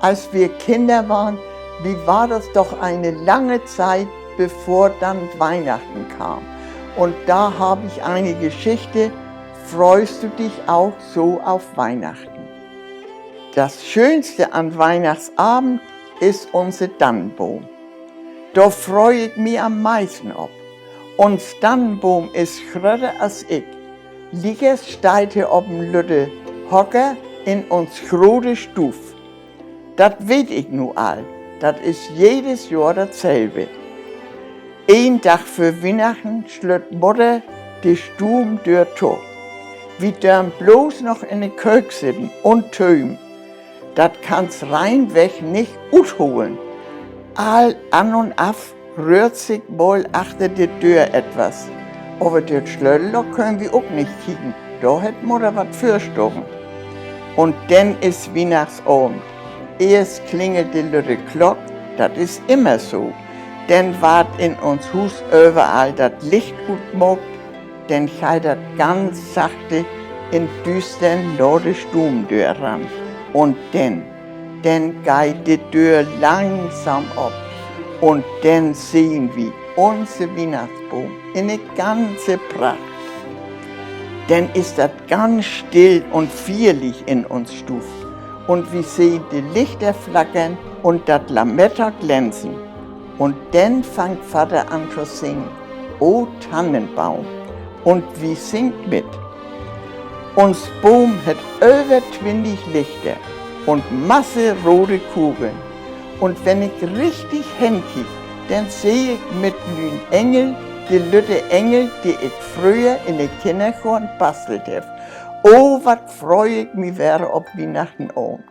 Als wir Kinder waren, wie war das doch eine lange Zeit, bevor dann Weihnachten kam. Und da habe ich eine Geschichte. Freust du dich auch so auf Weihnachten? Das Schönste an Weihnachtsabend ist unser Tannenbaum. Da freue ich mich am meisten ab. Unser Tannenbaum ist größer als ich. Liegers steht hier auf dem Lütte Hocker in uns große Stuf. Das weet ich nu all. Das ist jedes Jahr dasselbe. Ein Tag für Weihnachten schlägt Mutter die Stubentür zu. Wir dürfen bloß noch in der Küche sitzen und tömen. Das kann's reinweg nicht utholen. All an und af rührt sich wohl achter der Tür etwas. Aber das Schlüsselloch können wir auch nicht kicken. Da hat Mutter was fürstochen. Und dann ist Weihnachtsabend. Erst klingelt die lütte Glock, das ist immer so. Dann ward in uns Hus überall das Licht gut gemacht, dann geht das ganz sachte in düstern lode Stubentür ran. Und dann geht die Tür langsam ab. Und dann sehen wir unser Weihnachtsbaum in der ganzen Pracht. Dann ist das ganz still und feierlich in uns Stuf. Und wir sehen die Lichter flackern und das Lametta glänzen. Und dann fängt Vater an zu singen, O Tannenbaum. Und wir singt mit. Uns Baum hat über 20 Lichter und Masse rote Kugeln. Und wenn ich richtig hinkick, dann sehe ich mit den Engel, die lütte Engel, die ich früher in der Kindergarten bastelt habe. Oh, was freue ich mich wäre ob Weihnachtenabend.